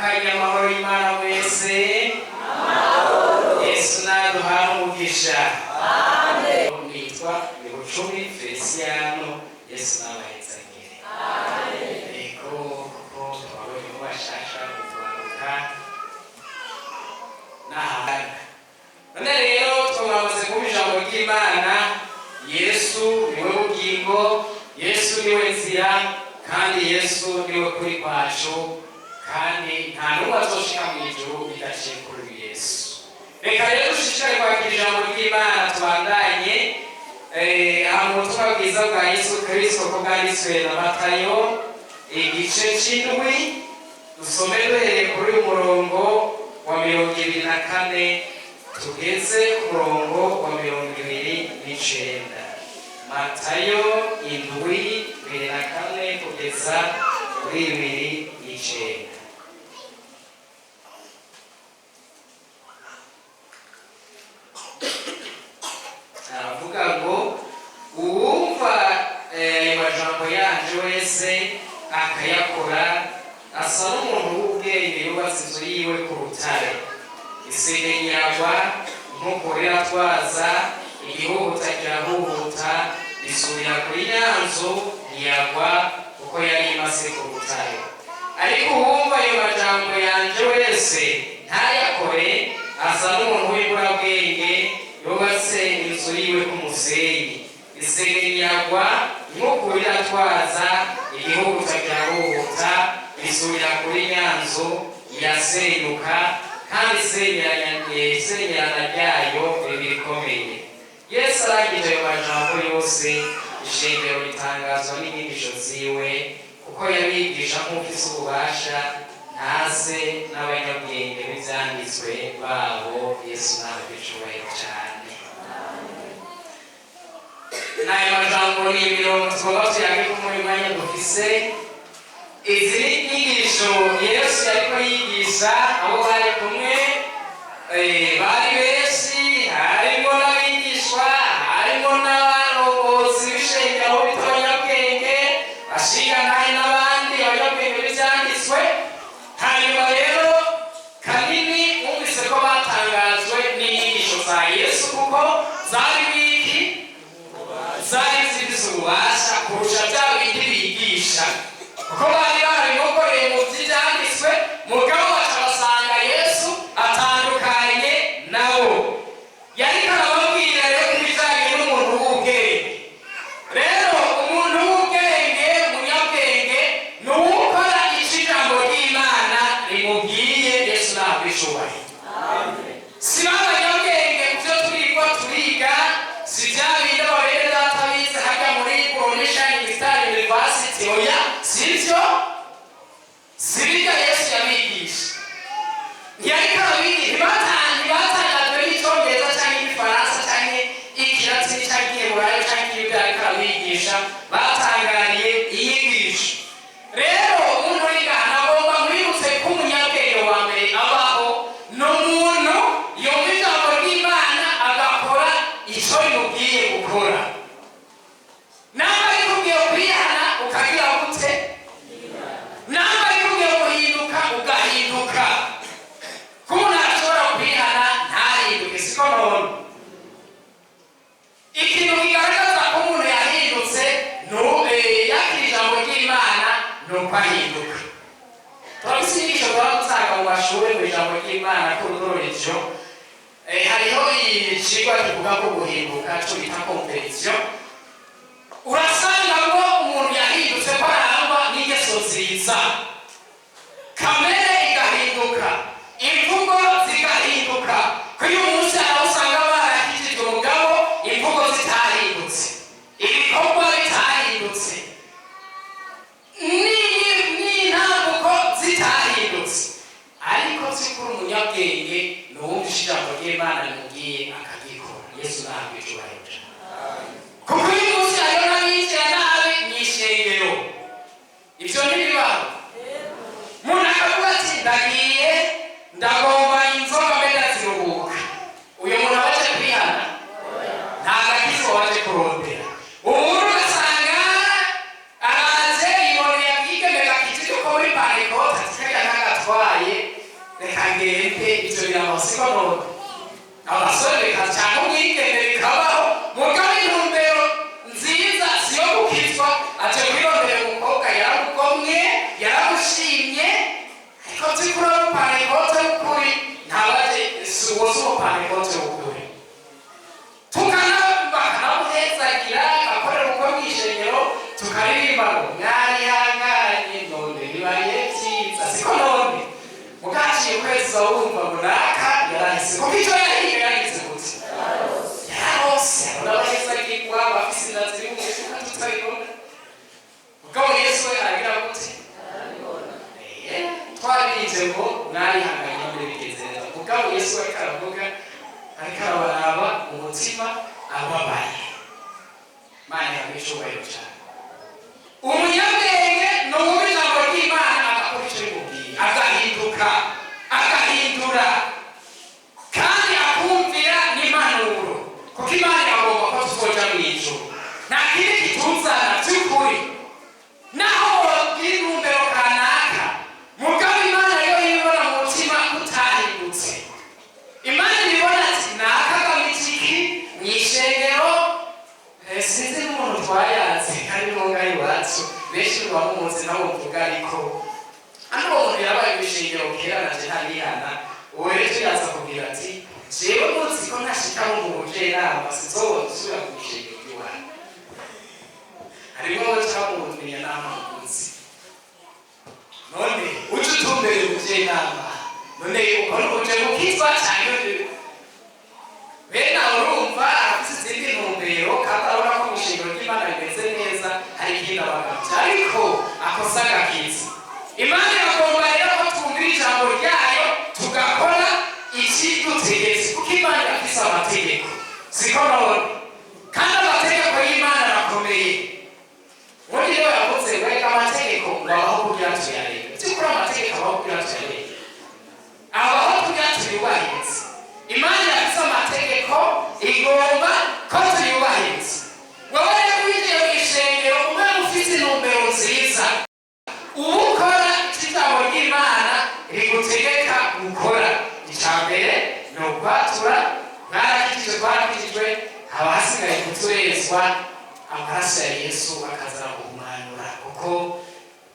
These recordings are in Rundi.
turamukanya amahoro y'Imana mwese. Yesu naduha umugisha. Amen. Nitwa Nibucumi Feliciano. Yesu nabahezagire. Amen. Ego kuko twabonye bashasha kugaruka n'ahandi. None rero twamaze kumva ijambo ry'Imana. Yesu niwe bugingo, Yesu niwe nzira, kandi Yesu niwe kuri kwacu, kandi nta n'umwe azoshika mu ijuru bidaciye kuri Yesu. Reka rero dushishikare kwakira ijambo ry'Imana tubandanye mu butumwa bwiza bwa Yesu Kristo ko bwanditswe na Matayo igice c'indwi, dusome duhereye kuri umurongo wa 24 tugeze ku murongo wa 29. Matayo 7:24 kugeza kuri 29. Aravuga ngo uwumva amajambo yanje wese akayakora asa n'umuntu w'ubwenge yubatse inzu yiwe ku rutare. Isenge nyagwa nk'uko riratwaza, igihuhuta kirahuhuta, risubira kuri ya nzu ntiyagwa kuko yari imaze ku rutare. Ariko uwumva ayo majambo yanje wese ntayakore asa n'umuntu w'imburabwenge yubatse inzu yiwe ku musenyi. Isenge nyagwa nk'uko riratwaza, igihuhuta kirahuhuta, risubira kuri ya nzu irasenyuka, kandi isenyerana ryayo rikomeye. Yesu arangije ayo majambo yose, ishengero ritangazwa n'inyigisho ziwe, kuko yabigisha nk'ufise ububasha, ntaze n'abanyabwenge b'ivyanditswe babo. Yesu nawe icubahiro cyane. N'ayo majambo ni imirongo tugomba tuyage ko muri mwanya dufise. Izi ni inyigisho Yesu yariko yigisha abo bari kumwe, bari benshi, harimo n'abigishwa, harimo n'abarongozi b'ishengero b'abanyabwenge, bashingantahe n'abandi abanyabwenge b'ivyanditswe. Hanyuma rero kanini mwumvise ko batangajwe n'inyigisho za Yesu, kuko zari biki? Zari zifise ububasha kurusha bya bindi bigisha, kuko bari barabinokoreye mu vy'ivyanditswe, mugabo bakabasanga Yesu atandukanye nabo. Yariko arababwira rero ku bijanye n'umuntu w'ubwenge. Rero umuntu w'ubwenge, umunyabwenge, ni uwukora ico ijambo ry'Imana rimubwiye. Yesu nawe icubahiro. Amen. Si abanyabwenge kuvyo turiga, si vya bindi ababere data bize harya muri Coronation Christian University, oya sivyo. Sibirya Yesu yabigisha. Ntiyariko arabigisha, ntibatangajwe n'icongereza canke igifaransa canke ikilatini canke igiheburayo canke ibyo ariko arabigisha, batangariye inyigisho. Rero umuntu wiga nagomba mwibutse ko umunyabwenge wa mbere abaho ni umuntu yumva ijambo ry'Imana agakora ico rimubwiye gukora. Namba rikubwiye kwihana ukagira gute? Namba rikubwiye guhinduka ugahinduka. Ko umuntu ashobora kwihana ntahinduke, siko none. Ikintu kigaragaza ko umuntu yahindutse yakira ijambo ry'Imana nuko ahinduka. Turabise inyigisho twaba dusanga mu mashuri mu ijambo ry'Imana ku rurorejo. Hariho icigwa kivuga ko guhinduka cyo bita competition. Urasanga ko umuntu yahindutse ko arangwa n'ingeso nziza, kamere igahinduka, imvugo zigahinduka. Ko uyu munsi aho usanga barakijijwe mugabo imvugo zitahindutse, ibikorwa bitahindutse, n'intambuko zitahindutse. Ariko sikuri umunyabwenge ni uwumvisha ijambo ry'Imana rimubwiye akagikora. Yesu nawe icubahiro. Kuko uyu munsi hariho n'abinjira nabi mw'ishengero. Ivyo ntibibaho. Umuntu akavuga ati ndagiye ndagomba inzoga mbe ndaziruhuka. Uyu muntu abaje kwihana? Nta gakizo waje kurondera. Umuntu ugasanga araze yiboneye akigeme gakijije ko muri Pentecote, ati kariya ntagatwaye ibyo birabaho siko none abasore cyangwa umwigeme bikabaho mugabo intumbero nziza siyo gukizwa aje kwirondera umukobwa yaragugomwe yaragushimye ariko by'ukuri panekote y'ukuri ntabaje uwo si umupanekote w'ukuri bakanamuhezagira agakorera ubukwe mw'ishengero tukaririmba ngo mwarihanganye none bibaye byiza siko none mugaciye ukwezi wumva ngo naka yarahise kuko icyo yahiye yagize gute yarose urabahezagirwa bafise inda ziri mu mufuka tutabibona mugabo Yesu we aragira gute twabirinze ngo mwarihanganye none bigenze neza mugabo Yesu we karavuga ariko arabaraba umutima ababaye Mana yawe icyubahiro cyane umunyabwenge ni uwumva ijambo ry'Imana agakora icyo rimubwiye agahinduka agahindura kandi akumvira n'impanuro kuko Imana iragomba ko tuzoja mu ijuru nta kindi kituzana by'ukuri naho wogira intumbero kanaka mugabo Imana yo yibona mu mutima utahindutse Imana ibibona ati nakagamikiki mw'ishengero sinzi n'umuntu twayanze kandi n'umugabo iwacu benshi bamuzi nabo mvuga ariko hano umuntu yabaye ibishingiro kera naje ntabihana uwo rero yaza kubwira ati jewe muzi ko ntashika mu muje inama sizobona usubira ku bishingiro by'iwanyu harimo abacamumenya nama muzi none uje utumbere muje inama none ukora uje mukizwa cyane bene urumva afite izindi ntumbero kandi arabona ko ibishingiro by'Imana bimeze neza hari ikindi abagabye ariko akosa agakiza Imana iragomba rero ko twumvira ijambo ryayo tugakora ikidutegetse kuko Imana irafise amategeko siko none kandi amategeko y'Imana arakomeye ubundi rero yavuze wega amategeko ngo abaho kugira tuyarebe by'ukuri amategeko abaho kugira tuyarebe abaho kugira tuyubahirize Imana irafise amategeko igomba ko tuyubahiriza wowe rero winjiye mu ishengero umwe ufite intumbero nziza ukora ijambo ry'Imana rigutegeka gukora icya mbere ni ukwatura twarakijijwe haba hasigaye kuturezwa amaraso ya Yesu akaza guhumanura kuko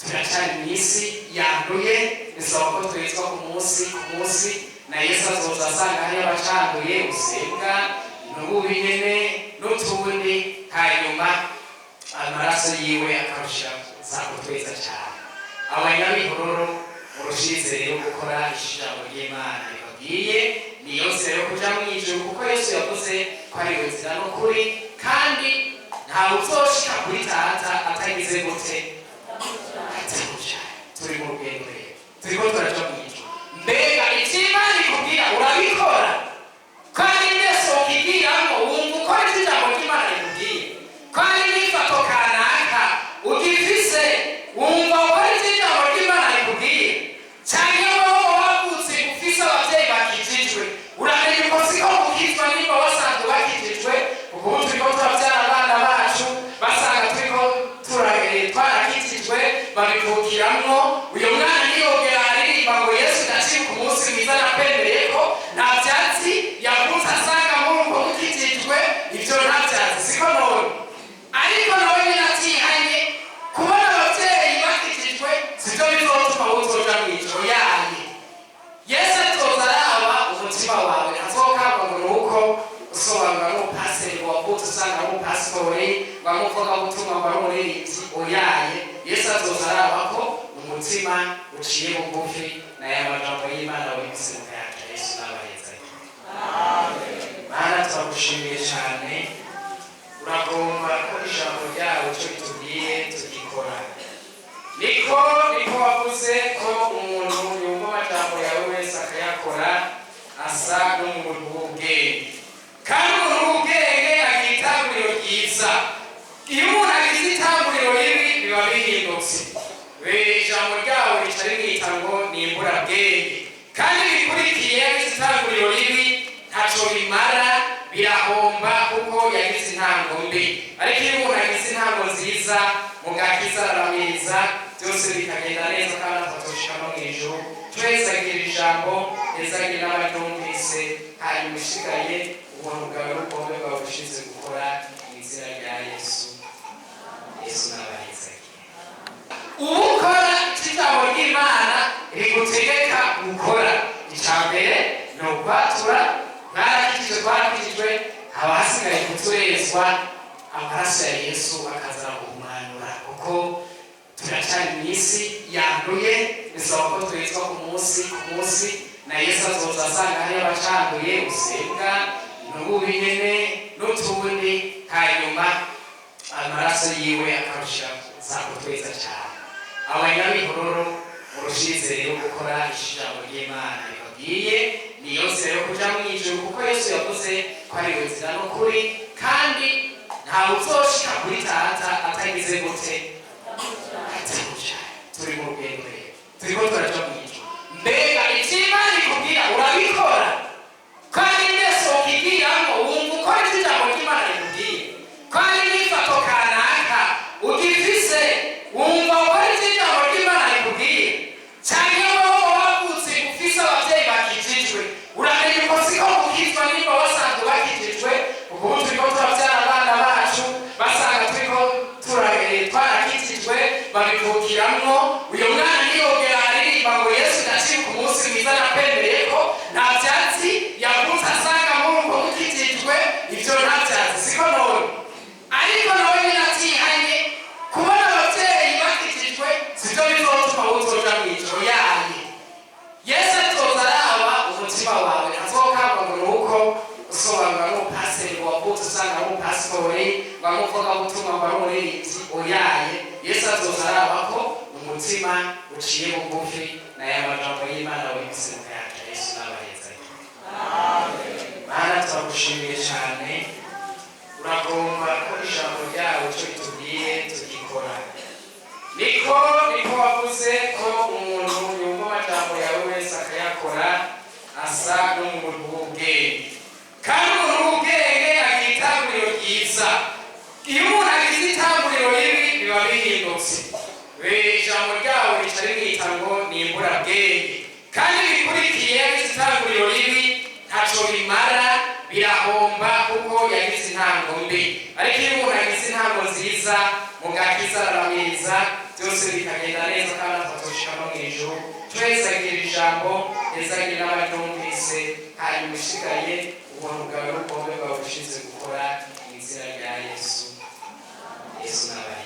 turacyari mu isi yanduye bisaba ko twezwa ku munsi na Yesu azoza asanga hariyo abacanduye usembwa n'ububi nyene n'utundi hanyuma amaraso yiwe akarusha zakutweza cyane abanyabihororo murushirize rero gukora ijambo ry'Imana ribabwiye niyo nzira yo kuja mu ijuru kuko Yesu yavuze ko ari we nzira n'ukuri kandi ntawe uzoshika kuri Data atagize gute atakuja turi mu rugendo rero turiko turaja mu ijuru mbega icyo Imana ikubwira urabikora kandi mbese ukigiramo wumva ukora icyo ijambo ry'Imana rikubwiye kandi n'ifato kanaka ugifise wumva ukora icyo ijambo ry'Imana rikubwiye cyane wowe wavutse ufise ababyeyi bakijijwe uramenya uko siko gukizwa niba wasanzwe bakijijwe kuko ubu turiko turabyara abana bacu basanga turiko twarakijijwe babivugiramwo uyu mwana niyogera aririmba ngo Yesu ndaciye ku munsi mwiza nakwemereye ko nta byatsi yakunze asanga muri uko gukijijwe ibyo nta byatsi siko none ariko nawe nyine atihanye kubona ababyeyi bakijijwe sibyo bizotuma uzoja mu ijuru yaye Yesu atoza araba umutima wawe azokagwa ngo nuko usobanura n'umupasiteri wavutse usanga n'umupasitori bamuvuga gutuma ngo ari umuririmbyi oyaye Yesu atoza araba ko umutima uciye bugufi n'aya majambo y'Imana wibise mu kayanja Yesu n'abaheza Mana turagushimiye cyane uragomba ko ijambo ryawe cyo bitubwiye tugikora niko wavuze ko umuntu yumva amajambo yawe wese akayakora asa n'umuntu w'ubwenge kandi umuntu w'ubwenge agira itanguriro ryiza iyo umuntu agize itanguriro ribi biba bihindutse ijambo ryawe rica rimwita ngo ni imburabwenge kandi bikurikiye agize itanguriro ribi ntacyo bimara birahomba kuko yagize intango mbi ariko iyo umuntu agize intango nziza mu gakiza aramiriza byose bikagenda neza kandi akatoshika no mu ijuru twese agira ijambo ezanye n'abatumvise hanyuma ushigaye ubuntu bwawe n'ubwombe bwawe bushize gukora mu izina rya Yesu. Yesu n'abahezagiye. Ukora ijambo ry'Imana rigutegeka gukora. Icambere ni ukwatura, mwarakijijwe twarakijijwe, haba hasigaye guturezwa amaraso ya Yesu akaza guhumanura, kuko turacari mu isi yanduye, bisaba ko twezwa ku munsi na Yesu azoza asanga hariyo abacanduye usembwa n'ububi nyene n'utundi, hanyuma amaraso yiwe akarushira kutweza cyane. Abanyabihororo murushize rero gukora ijambo ry'Imana ribabwiye, niyo nzira yo kuja mu ijuru, kuko Yesu yavuze ko ari we nzira n'ukuri, kandi ntawe uzoshika kuri Data atagize gute atakuja. Turi mu rugendo rero, turiko turaja mu ijuru. Mbega icyo Imana ikubwira urabikora? Kandi mbese ukigiramo wumva ukora icyo ijambo ry'Imana rikubwiye? Kandi n'ifato kanaka ugifise wumva ukora icyo ijambo ry'Imana rikubwiye? Cyangwa wowe wavutse ufise ababyeyi bakijijwe, uramenya uko siko gukizwa niba wasanzwe bakijijwe, kuko ubu turiko turabyara abana bacu basanga turiko twarakijijwe babivugiramwo. Uyu mwana niyogera aririmba ngo Yesu ndaciye ku munsi mwiza nakwemereye ko nta byatsi yavuze asanga nk'uko mukijijwe, ibyo nta byatsi siko none. Ariko nawe nyine atihanye kubona ababyeyi bakijijwe sibyo bizotuma uzoja mu ijuru yaye. Yesu atoza araba umutima wawe, azokangwa ngo nuko usobanura n'umupasiteri wavutse usanga n'umupasitori bamuvuga ubutumwa ngo ari umuririmbyi oyaye. Yesu atoza araba ko umutima uciye bugufi, n'aya majambo y'Imana wibutse mu kayanja. Yesu n'abahezagiye. Mana turagushimiye cyane, uragomba ko ijambo ryawe icyo ritubwiye tugikora. Niko wavuze ko umuntu yumva amajambo yawe wese akayakora asa n'umuntu w'ubwenge, kandi umuntu w'ubwenge agira itanguriro ryiza. Iyo umuntu agize itanguriro ribi biba bihindutse. Ijambo ryawe rica rimwita ngo ni imburabwenge, kandi bikurikiye agize itanguriro ribi ntaco bimara, birahomba kuko yagize intango mbi. Ariko iyo umuntu agize intango nziza mu gakiza aramiriza, byose bikagenda neza kandi atatoshika no mu ijuru. Twezagira ijambo ezagira n'abaryumvise, hanyuma ushigaye ubuntu bwawe n'ubwombe bwawe bushize gukora mu izina rya Yesu. Yesu n'abahezagiye.